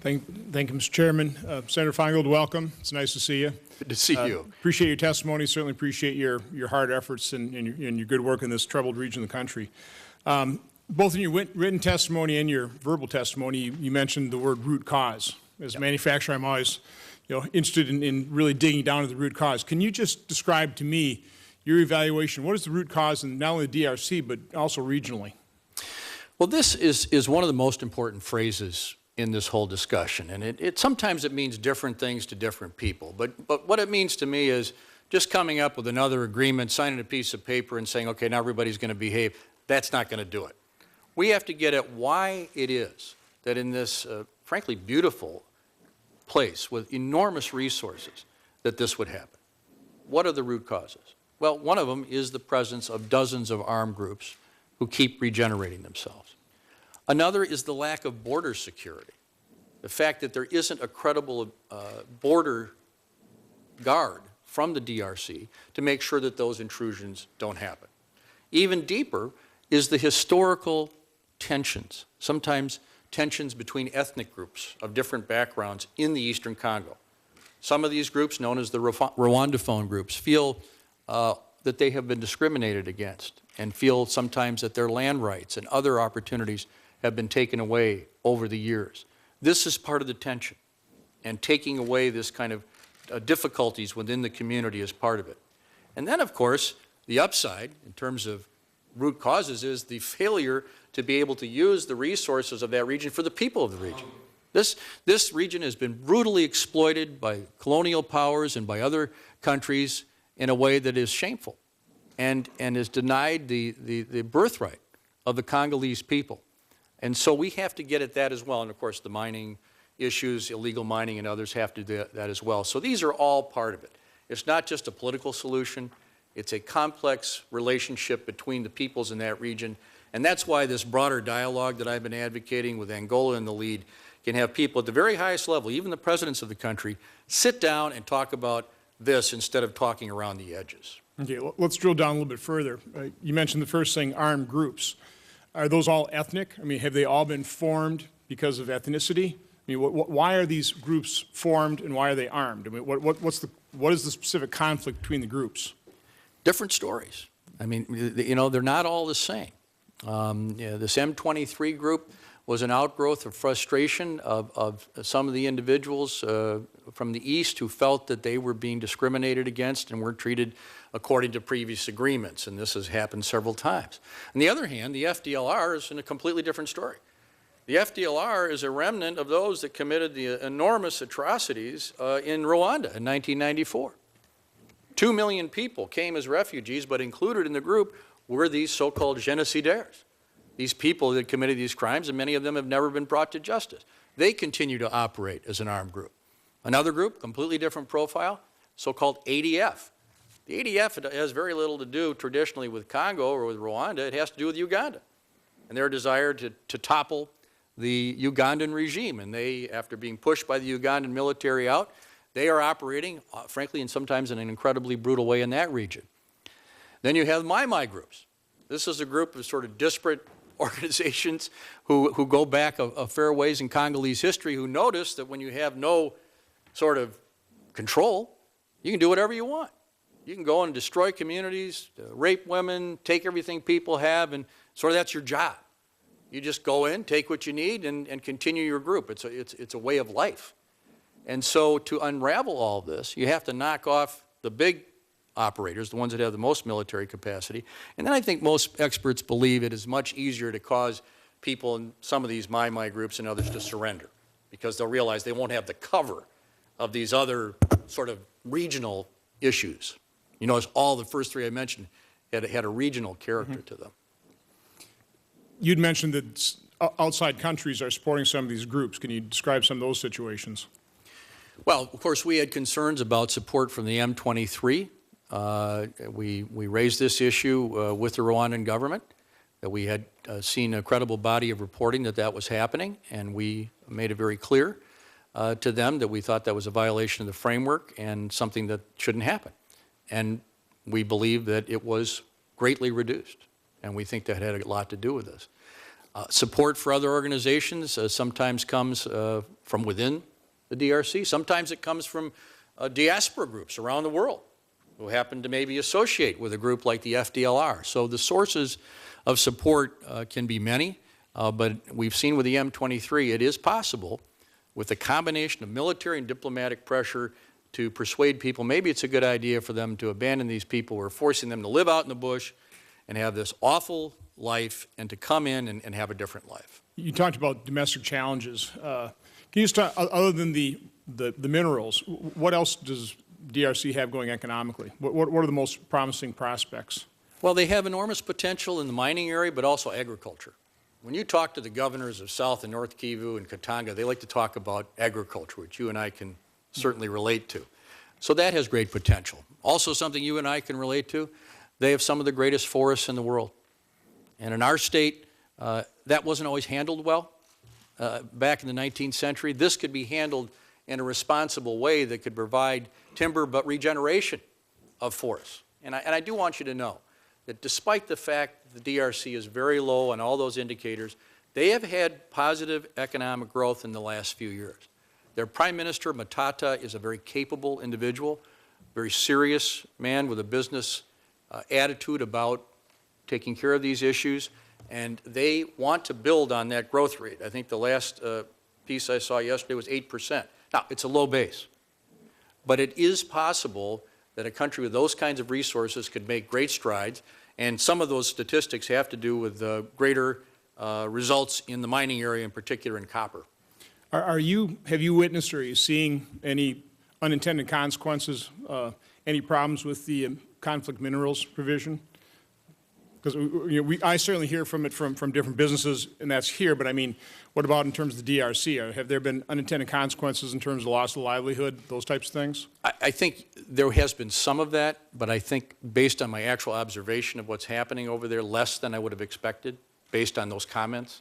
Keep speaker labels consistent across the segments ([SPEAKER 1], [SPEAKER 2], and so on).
[SPEAKER 1] Thank you, Mr. Chairman. Senator Feingold, welcome. It's nice to see you.
[SPEAKER 2] Good to see you.
[SPEAKER 1] Appreciate your testimony. Certainly appreciate your hard efforts and your good work in this troubled region of the country. Both in your written testimony and your verbal testimony, you mentioned the word root cause. As a manufacturer, I'm always interested in really digging down to the root cause. Can you just describe to me your evaluation? What is the root cause in not only the DRC, but also regionally?
[SPEAKER 2] Well, this is one of the most important phrases in this whole discussion, and sometimes it means different things to different people. But what it means to me is just coming up with another agreement, signing a piece of paper and saying, okay, now everybody's going to behave. That's not going to do it. We have to get at why it is that in this, frankly, beautiful place with enormous resources that this would happen. What are the root causes? Well, one of them is the presence of dozens of armed groups who keep regenerating themselves. Another is the lack of border security. The fact that there isn't a credible border guard from the DRC to make sure that those intrusions don't happen. Even deeper is the historical tensions, sometimes tensions between ethnic groups of different backgrounds in the Eastern Congo. Some of these groups, known as the Rwandaphone groups, feel that they have been discriminated against and feel sometimes that their land rights and other opportunities have been taken away over the years. This is part of the tension, and taking away this kind of difficulties within the community is part of it. And then, of course, the upside in terms of root causes is the failure to be able to use the resources of that region for the people of the region. This region has been brutally exploited by colonial powers and by other countries in a way that is shameful and is denied the birthright of the Congolese people. And so we have to get at that as well. And of course, the mining issues, illegal mining and others have to do that as well. So these are all part of it. It's not just a political solution. It's a complex relationship between the peoples in that region. And that's why this broader dialogue that I've been advocating with Angola in the lead can have people at the very highest level, even the presidents of the country, sit down and talk about this instead of talking around the edges.
[SPEAKER 1] Okay, let's drill down a little bit further. You mentioned the first thing, armed groups. Are those all ethnic? I mean, have they all been formed because of ethnicity? I mean, why are these groups formed and why are they armed? I mean, what is the specific conflict between the groups?
[SPEAKER 2] Different stories. I mean, they're not all the same. This M23 group was an outgrowth of frustration of some of the individuals from the East who felt that they were being discriminated against and weren't treated according to previous agreements, and this has happened several times. On the other hand, the FDLR is in a completely different story. The FDLR is a remnant of those that committed the enormous atrocities in Rwanda in 1994. 2 million people came as refugees, but included in the group were these so-called génocidaires, these people that committed these crimes, and many of them have never been brought to justice. They continue to operate as an armed group. Another group, completely different profile, so-called ADF. The ADF has very little to do traditionally with Congo or with Rwanda. It has to do with Uganda and their desire to topple the Ugandan regime. And they, after being pushed by the Ugandan military out, they are operating, frankly, and sometimes in an incredibly brutal way in that region. Then you have Mai groups. This is a group of sort of disparate organizations who go back a fair ways in Congolese history, who notice that when you have no sort of control, you can do whatever you want. You can go and destroy communities, rape women, take everything people have, and sort of that's your job. You just go in, take what you need, and continue your group. It's a way of life. And so to unravel all this, you have to knock off the big operators, the ones that have the most military capacity. And then I think most experts believe it is much easier to cause people in some of these Mai groups and others to surrender because they'll realize they won't have the cover of these other sort of regional issues. You notice all the first three I mentioned had a regional character to them.
[SPEAKER 1] You'd mentioned that outside countries are supporting some of these groups. Can you describe some of those situations?
[SPEAKER 2] Well, of course, we had concerns about support from the M23. We raised this issue with the Rwandan government, that we had seen a credible body of reporting that was happening, and we made it very clear to them that we thought that was a violation of the framework and something that shouldn't happen. And we believe that it was greatly reduced, and we think that had a lot to do with this. Support for other organizations sometimes comes from within the DRC. Sometimes it comes from diaspora groups around the world who happen to maybe associate with a group like the FDLR. So the sources of support can be many, but we've seen with the M23 it is possible with a combination of military and diplomatic pressure to persuade people maybe it's a good idea for them to abandon these people. We're forcing them to live out in the bush and have this awful life and to come in and have a different life.
[SPEAKER 1] You talked about domestic challenges. Can you just talk, other than the minerals, what else does DRC have going economically? What are the most promising prospects?
[SPEAKER 2] Well, they have enormous potential in the mining area, but also agriculture. When you talk to the governors of South and North Kivu and Katanga, they like to talk about agriculture, which you and I can certainly relate to. So that has great potential. Also something you and I can relate to, they have some of the greatest forests in the world. And in our state, that wasn't always handled well. Back in the 19th century, this could be handled in a responsible way that could provide timber but regeneration of forests. And I do want you to know that despite the fact that the DRC is very low on all those indicators, they have had positive economic growth in the last few years. Their Prime Minister, Matata, is a very capable individual, very serious man with a business attitude about taking care of these issues, and they want to build on that growth rate. I think the last piece I saw yesterday was 8%. Now, it's a low base, but it is possible that a country with those kinds of resources could make great strides, and some of those statistics have to do with greater results in the mining area, in particular in copper.
[SPEAKER 1] Have you witnessed or are you seeing any unintended consequences, any problems with the conflict minerals provision? Because I certainly hear from it from different businesses, and that's here, but I mean, what about in terms of the DRC? Have there been unintended consequences in terms of loss of livelihood, those types of things?
[SPEAKER 2] I think there has been some of that, but I think based on my actual observation of what's happening over there, less than I would have expected based on those comments.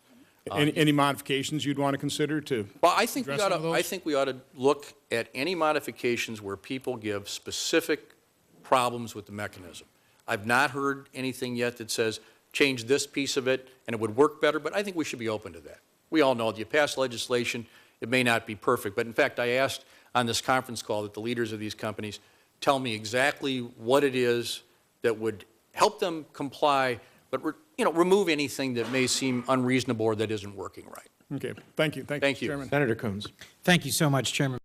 [SPEAKER 1] Any modifications you'd want to consider to
[SPEAKER 2] Well, I think
[SPEAKER 1] address some of those?
[SPEAKER 2] I think we ought to look at any modifications where people give specific problems with the mechanism. I've not heard anything yet that says change this piece of it and it would work better, but I think we should be open to that. We all know that you pass legislation, it may not be perfect, but in fact I asked on this conference call that the leaders of these companies tell me exactly what it is that would help them comply, but remove anything that may seem unreasonable or that isn't working right.
[SPEAKER 1] Okay, thank you.
[SPEAKER 2] Thank you.
[SPEAKER 1] Chairman.
[SPEAKER 3] Senator Coons.
[SPEAKER 4] Thank you so much, Chairman.